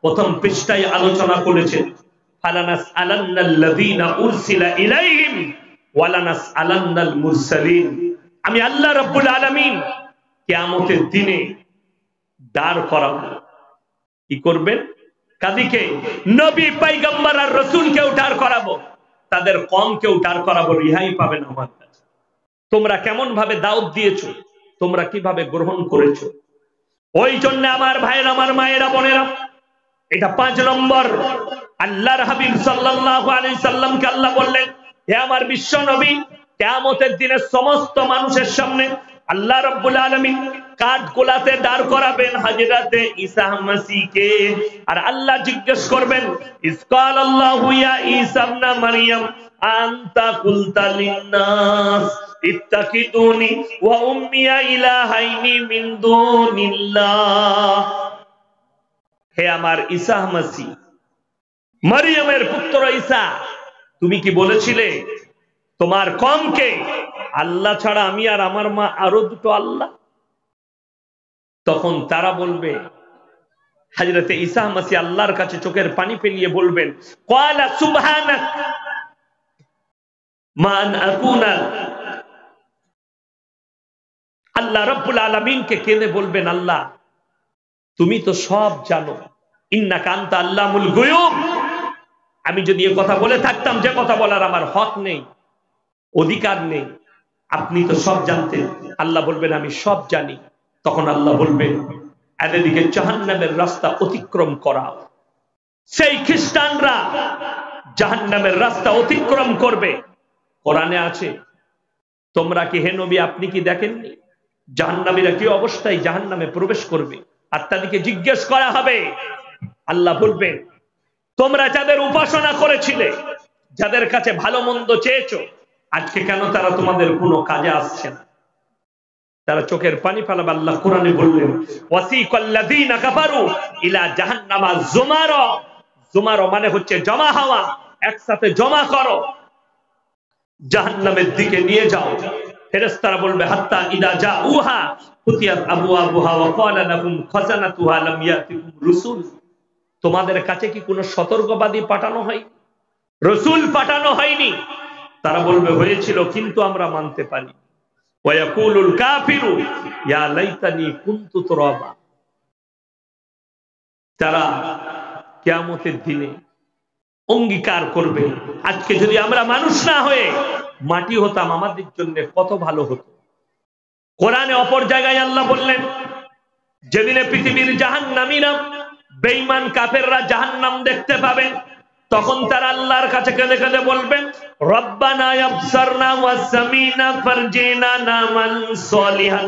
প্রথম পৃষ্ঠায় আলোচনা করেছেন, ফালানাসআলান্নাল্লাযীনা উরসিলা ইলাইহিম ওয়ালানাসআলান্নাল মুরসালিন। আমি আল্লাহ রাব্বুল আলামিন কিয়ামতের দিনে দাঁড় করাবো। কি করবেন? কাদিকে? নবী পয়গম্বর আর রাসূলকেও দাঁড় করাবো, তাদের কওমকেও দাঁড় করাবো, রিহাই পাবেন আমার কাছে। তোমরা কেমন ভাবে দাওয়াত দিয়েছো, তোমরা কিভাবে গ্রহণ করেছো। ওই জন্য আমার ভাইয়েরা, আমার মায়েরা, বোনেরা, এটা 5 নম্বর। আল্লাহর হাবিব সাল্লাল্লাহু আলাইহি সাল্লামকে আল্লাহ বললেন, হে আমার বিশ্ব নবী, কিয়ামতের দিনে সমস্ত মানুষের সামনে আল্লাহ রাব্বুল আলামিন কাঠগোলাতে দাঁড় করাবেন হযরতে ঈসা মসিহকে। আর আল্লাহ জিজ্ঞেস করবেন, ইসকাল আল্লাহু ইয়া ঈসা ইবনে মারইয়াম আনতা কুলতা লিন-নাস ইত্তাকিদুনি ওয়া উম্মিয়া ইলাহাইনি মিন দুনিল্লাহ। হে আমার ঈসা মসিহ, মরিয়মের পুত্র ঈসা, তুমি কি বলেছিলে তোমার কওমকে আল্লাহ ছাড়া আমি আর আমার মা আরো দুটো আল্লাহ? তখন তারা বলবে, হযরতে ঈসা মসিহ আল্লাহর কাছে চোখের পানি ফেলিয়ে বলবেন, ক্বালা সুবহানাক মান আকুনা। আল্লাহ রাব্বুল আলামিনকে কেঁদে বলবেন, আল্লাহ তুমি তো সব জানো, ইন্নাকা আনতা আল্লামুল গুয়ুব। আমি যদি এই কথা বলে থাকতাম, যে কথা বলার আমার হক নেই, অধিকার নেই, আপনি তো সব জানতেন। আল্লাহ বলবেন আমি সব জানি। তখন আল্লাহ বলবেন, এদিকে জাহান্নামের রাস্তা অতিক্রম করাও। সেই খ্রিস্টানরা জাহান্নামের রাস্তা অতিক্রম করবে। কোরআনে আছে, তোমরা কি, হে নবী আপনি কি দেখেননি জাহান্নামীরা কি অবস্থায় জাহান্নামে প্রবেশ করবে? আর তাদেরকে জিজ্ঞেস করা হবে, আল্লাহ বলবেন, তোমরা যাদের উপাসনা করেছিলে, যাদের কাছে ভালো মন্দ চেয়েছো, আজকে কেন তারা তোমাদের কোনো কাজে আসছে না? তারা চোখের পানি ফেলাবে। আল্লাহ কোরআনে বললেন, ওয়াসিকাল্লাযীনা কাফারু ইলা জাহান্নামা যুমারা। যুমারা মানে হচ্ছে জমা হওয়া, একসাথে জমা করো, জাহান্নামের দিকে নিয়ে যাও। ফেরেশতারা বলবে, হাত্তা ইদা জাউহা ফুতিয়াত আবওয়াবুহা ওয়া ক্বালা লাহুম খাযানাতুহা লাম ইয়াতিকুম রাসূল। তোমাদের কাছে কি কোনো সতর্কবাদী পাঠানো হয়? রাসূল পাঠানো হয়নি? তারা বলবে, হয়েছিল কিন্তু আমরা মানতে পারি। ওয়া ইয়াকুলুল কাফিরু ইয়া লাইতানি কুনতু তুরাবা। তারা কিয়ামতের দিনে অঙ্গীকার করবে, আজকে যদি আমরা মানুষ না হয়ে মাটি হতাম, আমাদের জন্য কত ভালো হতো। কোরআনে অপর জায়গায় আল্লাহ বললেন, যেদিনে পৃথিবীর জাহান্নামীরা, বেঈমান কাফেররা জাহান্নাম দেখতে পাবে, তখন তারা আল্লাহর কাছে কেঁদে কেঁদে বলবেন, রব্বানা আবসারনা ওয়া সামিনা ফারজিনা নামান সলিহান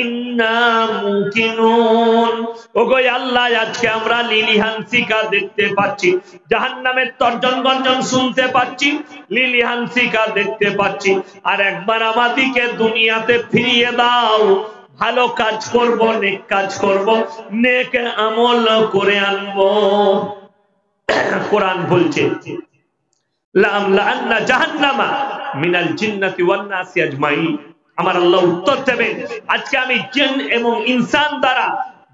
ইন্না মুকিনুন। ওগো আল্লাহ, আজকে আমরা লিলিহান শিকা দেখতে পাচ্ছি, জাহান্নামের তর্জন গর্জন শুনতে পাচ্ছি, লিলিহান শিকা দেখতে পাচ্ছি। আর একবার আমাদেরকে দুনিয়াতে ফিরিয়ে দাও, ভালো কাজ করব, নেক কাজ করব, নেক আমল করে আনবো। কোরআন বলছে, লাআমলাআন্না জাহান্নামা মিনাল জিন্নাতি ওয়ান নাসি আজমাইন। আমার আল্লাহ উত্তর দেবেন, আজকে আমি জিন এবং ইনসান দ্বারা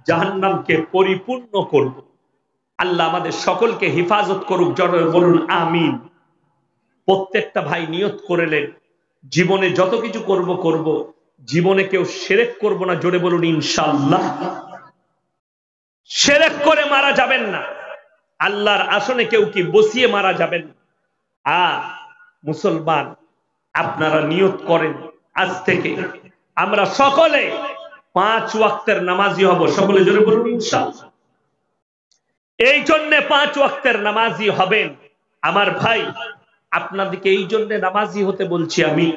জাহান্নামকে পরিপূর্ণ করব। আল্লাহ আমাদের সকলকে হেফাজত করুক, জোরে বলুন আমিন। প্রত্যেকটা ভাই নিয়ত করেলেন জীবনে যত কিছু করব করব, জীবনে কেউ শিরক করব না। জোরে বলুন ইনশাআল্লাহ। শিরক করে মারা যাবেন না, আল্লাহর আসনে কেউ কি বসিয়ে মারা যাবেন না। আর মুসলমান আপনারা নিয়ত করেন আজ থেকে আমরা সকলে 5 ওয়াক্তের নামাজি হব। সকলে জোরে বলুন ইনশাআল্লাহ। এই জন্য 5 ওয়াক্তের নামাজি হবেন। আমার ভাই, আপনাদেরকে এই জন্য নামাজি হতে বলছি আমি,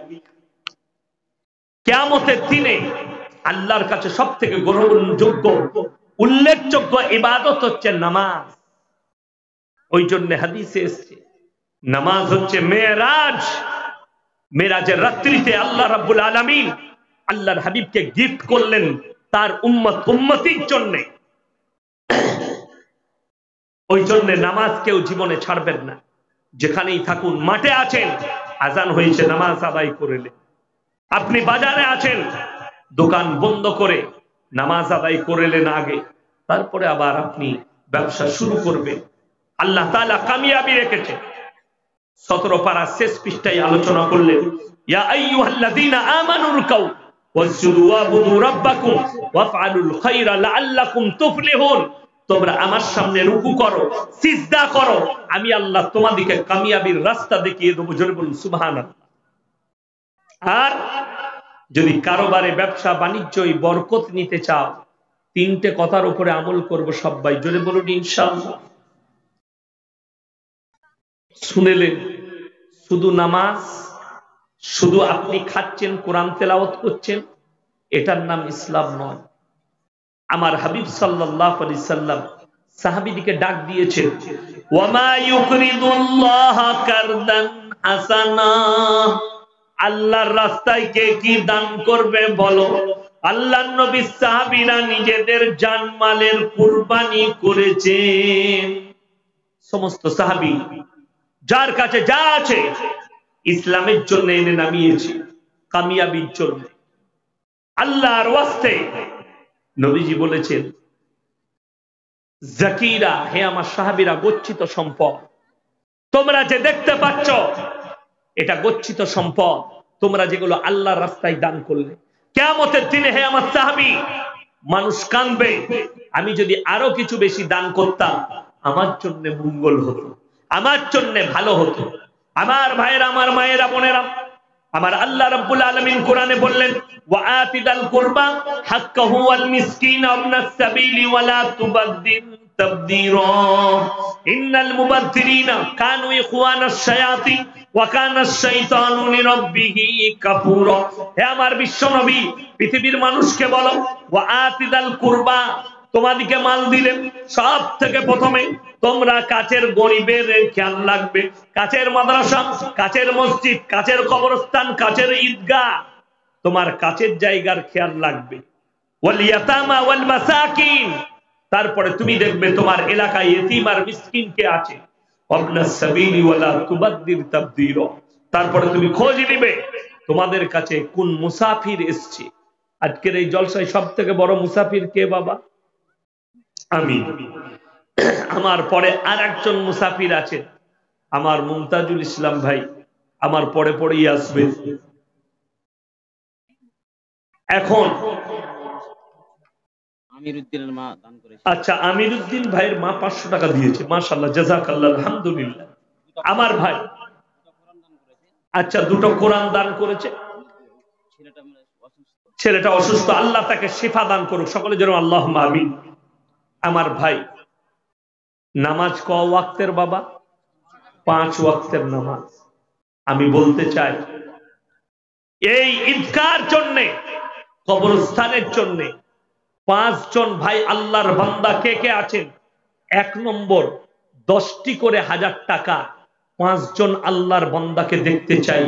কিয়ামতের দিনে আল্লাহর কাছে সবথেকে গ্রহণযোগ্য উল্লেখযোগ্য ইবাদত হচ্ছে নামাজ। ওই জন্য হাদিসে এসেছে নামাজ হচ্ছে মেরাজ। মেরাজের রাত্রিতে আল্লাহ রাব্বুল আলামিন আল্লাহর হাবিবকে গিফট করলেন তার উম্মতির জন্য। ওই জন্য নামাজ কেউ জীবনে ছাড়বেন না, যেখানেই থাকুন। মাঠে আছেন, আজান হয়েছে, নামাজ আদায় করলেন। আপনি বাজারে আছেন, দোকান বন্ধ করে নামাজ আদায় করলেন আগে, তারপরে আবার আপনি ব্যবসা শুরু করবেন। আল্লাহ তাআলা কামিয়াবি রেখেছে। 17 পারা শেষ পৃষ্ঠায় আলোচনা করলেন, ইয়া আইয়ুহাল্লাযীনা আমানু রুকাউ ওয়াসজুদু ওয়াবুদু রাব্বাকুম ওয়াফআলুল খায়রা লাআল্লাকুম তুফলিহুন। তোমরা আমার সামনে রুকু করো, সিজদা করো, আমি আল্লাহ তোমাদেরকে কামিয়াবির রাস্তা দেখিয়ে দেব। জোরে বলুন সুবহানাল্লাহ। আর যদি কারোবারে ব্যবসা বাণিজ্যই বরকত নিতে চাও, 3টে কথার উপরে আমল করব সবাই। জোরে বলুন ইনশাআল্লাহ। শুনেলেন, শুধু নামাজ, শুধু আপনি খাচ্ছেন, কোরআন তেলাওয়াত করছেন, এটার নাম ইসলাম নয়। আমার হাবিব সাল্লাল্লাহু আলাইহি সাল্লাম সাহাবীদেরকে ডাক দিয়েছেন, ওয়ামা ইউকরিদুল্লাহ কারদান হাসানা। আল্লাহর রাস্তায় কে কি দান করবে বলো? আল্লাহর নবী সাহাবীরা নিজেদের জানমালের কুরবানি করেছেন। সমস্ত সাহাবী যার কাছে যা আছে ইসলামের জন্য এনে নামিয়েছে, কামিয়াবির জন্য। আল্লাহর ওয়াস্তে নবীজি বলেছেন, জাকিরা, হে আমার সাহাবীরা, গচ্ছিত সম্পদ তোমরা যে দেখতে পাচ্ছ, এটা গচ্ছিত সম্পদ, তোমরা যেগুলো আল্লাহর রাস্তায় দান করলে, কিয়ামতের দিনে হে আমার সাহাবী, মানুষ কাঁদবে, আমি যদি আরো কিছু বেশি দান করতাম আমার জন্য মঙ্গল হতো, আমার জন্য ভালো হতো। আমার ভাইরা, আমার মায়েরা, বোনেরা, আমার আল্লাহ রাব্বুল আলামিন কোরআনে বললেন, ওয়া আতিদাল কুরবা হাক্কাহু ওয়াল মিসকিন ওয়াবনাস সাবিলি ওয়া লা তুবাদদির তাবদীরা ইন্নাল মুবাদদিরিনা কানু ইখওয়ানাশ শায়াতিন ওয়া কানাশ শাইতানু লিরাব্বিহি কাফুরা। হে আমার বিশ্ব নবী, পৃথিবীর মানুষকে বলো, ওয়া আতিদাল কুরবা, তোমাদিকে মাল দিলেন, সব থেকে প্রথমে তোমরা কাছের গরিবের খেয়াল রাখবে, কাছের মাদ্রাসা, কাছের মসজিদ, কাছের কবরস্থান, কাছের ঈদগাহ, তোমার কাছের জায়গার খেয়াল রাখবে। ওয়াল ইয়াতামা ওয়াল মাসাকিন, তারপরে তুমি দেখবে তোমার এলাকায় ইতিম আর মিসকিন কে আছে। ওয়াবনাস সাবিলি ওয়ালা তুবাদদির তাবদীরা, তারপরে তুমি খোঁজ নিবে তোমাদের কাছে কোন মুসাফির এসছে। আজকের এই জলসায় সব থেকে বড় মুসাফির কে বাবা? আমি। আমার পরে আর একজন মুসাফির আছেন, আমার মুমতাজুল ইসলাম ভাই, আমার পরে পরেই আসবে। এখন আমিরউদ্দিনের মা দান করেছে। আচ্ছা, আমিরউদ্দিন ভাইয়ের মা 500 টাকা দিয়েছে, মাশাআল্লাহ, জাযাকাল্লাহ, আলহামদুলিল্লাহ। আমার ভাই আচ্ছা 2টো কোরআন দান করেছে। ছেলেটা অসুস্থ, আল্লাহ তাকে শিফা দান করুক, সকলে যেন আল্লাহুম্মা আমিন। আমার ভাই, নামাজ ক ওয়াক্তের বাবা? 5 ওয়াক্তের নামাজ। আমি বলতে চাই, এই ঈদগাহর জন্য, কবরস্থানের জন্য 5 জন ভাই আল্লাহর বান্দা কে কে আছেন? 1 নম্বর, 10টি করে 1000 টাকা 5 জন আল্লাহর বান্দাকে দেখতে চাই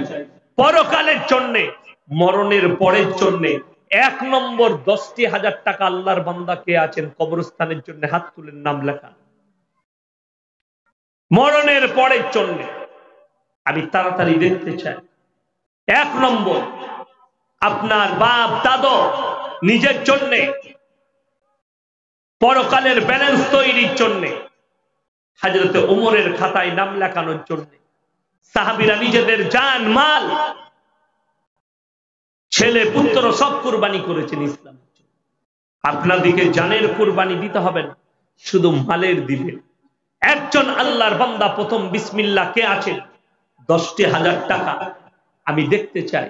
পরকালের জন্য, মরণের পরের জন্য। 1 নম্বর 10টি 1000 টাকা আল্লাহর বান্দা কে আছেন কবরস্থানের জন্য? হাত তুলেন, নাম লেখা। মরণের পরের জন্য আমি তাড়াতাড়ি দেখতে চাই। 1 নম্বর, আপনার বাপ দাদা নিজের জন্য, পরকালের ব্যালেন্স তৈরির জন্য, হযরতে ওমরের খাতায় নাম লেখানোর জন্য সাহাবীরা নিজেদের জান মাল ছেলে পুত্র সব কুরবানি করেছেন ইসলাম। আপনাদেরকে জানের কুরবানি দিতে হবে না, শুধু মালের দিবেন। একজন আল্লাহর বান্দা প্রথম বিসমিল্লাহ কে আছেন? 10,000 টাকা আমি দেখতে চাই,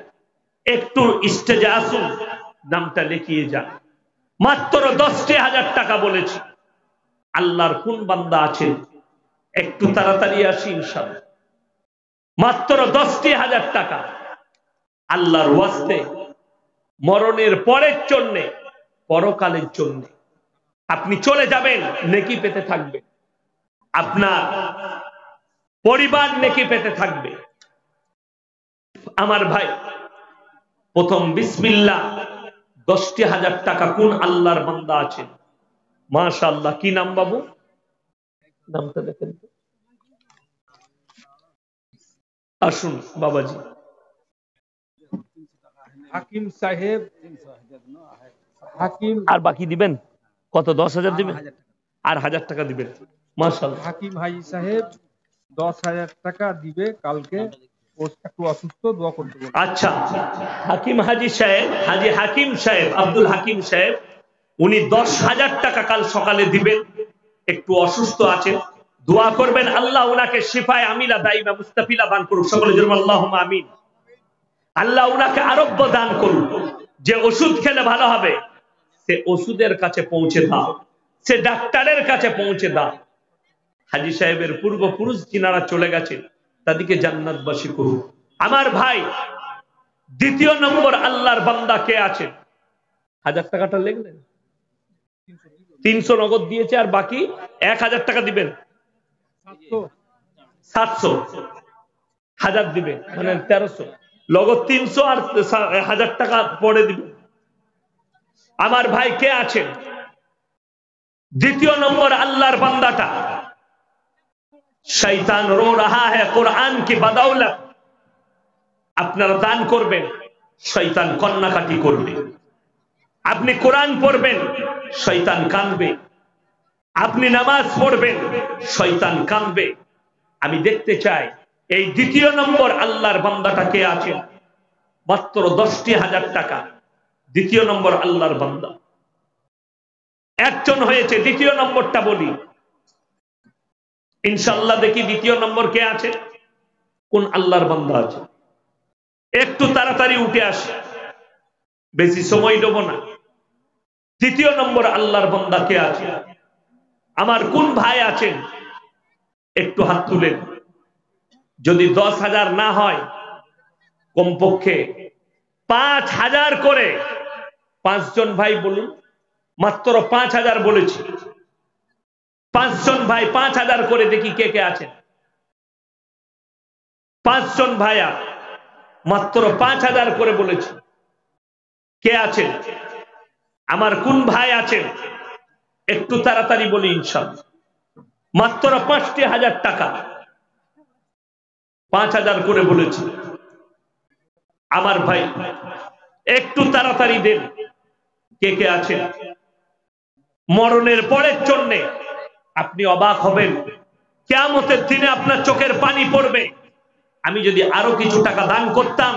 একটু স্টেজে আসুন, নামটা লিখিয়ে যান। মাত্র 10,000 টাকা বলেছি। আল্লাহর কোন বান্দা আছেন একটু তাড়াতাড়ি আসি ইনশাআল্লাহ। মাত্র 10,000 টাকা আল্লাহর ওয়াস্তে, মরণের পরের জন্য, পরকালের জন্য। আপনি চলে যাবেন, নেকি পেতে থাকবে, আপনার পরিবার নেকি পেতে থাকবে। আমার ভাই, প্রথম বিসমিল্লাহ 10,000 টাকা কোন আল্লাহর বান্দা আছেন? মাশাআল্লাহ। কি নাম বাবু? নামটা দেখেন। আসুন বাবাজি। হাকিম সাহেব। হাকিম আর বাকি দিবেন কত? 10,000 দিবেন আর 1,000 টাকা দিবেন। মাশাআল্লাহ। হাকিম হাজি সাহেব 10,000 টাকা দিবে কালকে, ও একটু অসুস্থ, দোয়া করতে বলুন। আচ্ছা, হাকিম হাজি সাহেব, হাজি হাকিম সাহেব, আব্দুল হাকিম সাহেব, উনি 10,000 টাকা কাল সকালে দিবেন। একটু অসুস্থ আছেন, দোয়া করবেন আল্লাহ উনাকে শিফায়ে আমিলা দাইমা মুস্তাফিলা দান করুন। সকলে জোরে আল্লাহুম্মা আমিন। আল্লাহ উনাকে আরোগ্য দান করুন। যে ওষুধ খেলে ভালো হবে সে ওষুধের কাছে পৌঁছে দাও, সে ডাক্তারের কাছে পৌঁছে দাও। হাজি সাহেবের পূর্বপুরুষ যিনারা চলে গেছেন তাদেরকে জান্নাতবাসী করুন। আমার ভাই, দ্বিতীয় নম্বর আল্লাহর বান্দা কে আছেন? 1,000 টাকাটা লিখলেন, 300 নগদ দিয়েছে, আর বাকি 1,000 টাকা দিবেন। 700 1,000 দিবে, মানে 1300, নগদ 300 আর 1,000 টাকা পরে দিবে। আমার ভাই কে আছেন? দ্বিতীয় নম্বর আল্লাহর বান্দাটা, শয়তান রো রাহা হ্যায় কুরআন কি বদৌলত। আপনারা দান করবেন, শয়তান কান্নাকাটি করবে। আপনি কোরআন পড়বেন, শয়তান কাঁদবে। আপনি নামাজ পড়বেন, শয়তান কাঁদবে। আমি দেখতে চাই এই দ্বিতীয় নম্বর আল্লাহর বান্দাটা কে আছেন? মাত্র 10,000 টাকা। দ্বিতীয় নম্বর আল্লাহর বান্দা একজন হয়েছে। দ্বিতীয় নম্বরটা বলি ইনশাআল্লাহ, দেখি দ্বিতীয় নম্বর কে আছে, কোন আল্লাহর বান্দা আছে। একটু তাড়াতাড়ি উঠে আসে, বেশি সময় দেব না। তৃতীয় নম্বর আল্লাহর বান্দা কে আছে? আমার কোন ভাই আছেন একটু হাত তুলেন। যদি 10,000 না হয়, কমপক্ষে 5,000 করে। 5 জন ভাই বলুন। মাত্র 5,000 বলেছি। 5 জন ভাই 5,000 করে, দেখি কে কে আছেন। 5 জন ভাইয়া মাত্র 5,000 করে বলেছি। কে আছেন? আমার কোন ভাই আছেন একটু তাড়াতাড়ি বলি ইনশাআল্লাহ। মাত্র 5,000 টাকা, 5,000 করে বলেছি। আমার ভাই একটু তাড়াতাড়ি দেন, কে কে আছেন? মরণের পরের জন্য আপনি অবাক হবেন, কিয়ামতের দিনে আপনার চোখের পানি পড়বে। আমি যদি আরো কিছু টাকা দান করতাম,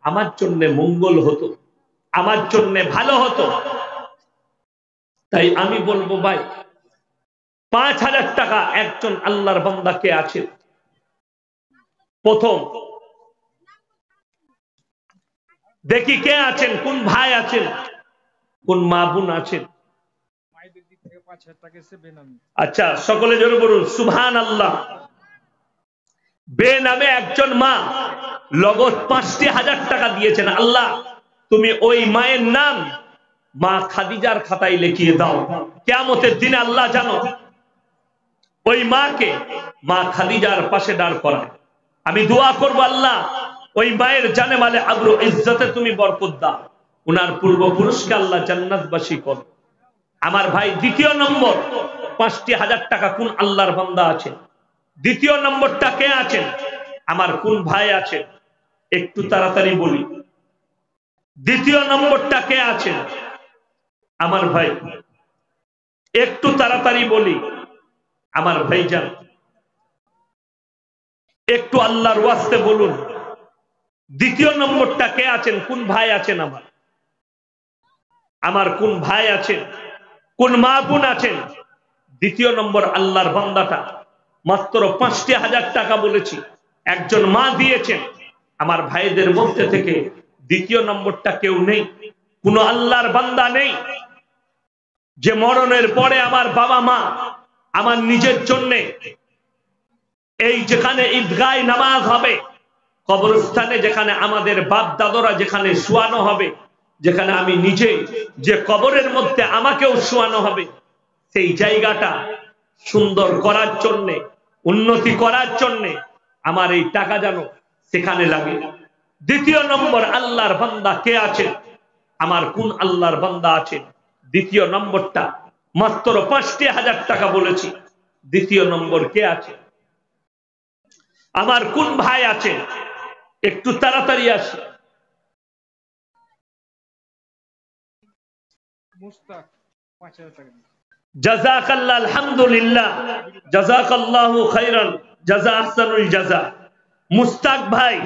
আমার জন্য মঙ্গল হতো, আমার জন্য ভালো হতো। তাই আমি বলবো ভাই, 5,000 টাকা একজন আল্লাহর বান্দা কে আছেন? প্রথম দেখি কে আছেন, কোন ভাই আছেন, কোন মা বোন আছেন। আচ্ছা, সকলে জোরে বলুন সুবহানাল্লাহ। বেনামে একজন মা নগদ 5,000 টাকা দিয়েছেন। আল্লাহ, তুমি ওই মায়ের নাম মা খাদিজার খাতায় লিখিয়ে দাও। কিয়ামতের দিনে আল্লাহ জানো ওই মাকে মা খাদিজার পাশে দাঁড় করায়। আমি দোয়া করব, আল্লাহ ওই মায়ের জানে মালে আবরু ইজ্জতে তুমি বরকত দাও, উনার পূর্বপুরুষকে আল্লাহ জান্নাতবাসী করো। আমার ভাই, দ্বিতীয় নম্বর 5,000 টাকা কোন আল্লাহর বান্দা আছে? দ্বিতীয় নম্বরটা কে আছেন? আমার কোন ভাই আছে একটু তাড়াতাড়ি বলি। দ্বিতীয় নম্বরটা কে আছেন? আমার ভাই একটু তাড়াতাড়ি বলি। আমার ভাইজান একটু আল্লাহর ওয়াস্তে বলুন দ্বিতীয় নম্বরটা কে আছেন? কোন ভাই আছেন? আমার কোন ভাই আছেন? কোন মা বোন আছেন? দ্বিতীয় নম্বর আল্লাহর বান্দাটা মাত্র ৫,০০০ টাকা বলেছি, একজন মা দিয়েছেন। আমার ভাইদের মধ্যে থেকে দ্বিতীয় নম্বরটা কেউ নেই, কোন আল্লাহর বান্দা নেই যে মরণের পরে আমার বাবা মা আমার নিজের জন্য এই যেখানে ঈদগায় নামাজ হবে, কবরস্থানে যেখানে আমাদের বাপ দাদরা যেখানে শোয়ানো হবে, যেখানে আমি নিজে যে কবরের মধ্যে আমাকেও শোয়ানো হবে, সেই জায়গাটা সুন্দর করার জন্য, উন্নতি করার জন্য আমার এই টাকা যেন সেখানে লাগে। দ্বিতীয় নম্বর আল্লাহর বান্দা কে আছে? আমার কোন আল্লাহর বান্দা আছে? দ্বিতীয় নম্বরটা মাত্র ৫,০০০ টাকা বলেছি। দ্বিতীয় নম্বর কে আছে? আমার কোন ভাই আছে? একটু তাড়াতাড়ি আসে। মুস্তাক ৫,০০০ টাকা। জাযাকাল্লাহ, আলহামদুলিল্লাহ, জাযাকাল্লাহু খাইরান, জাযা আহসানুল জাযা। মুস্তাক ভাই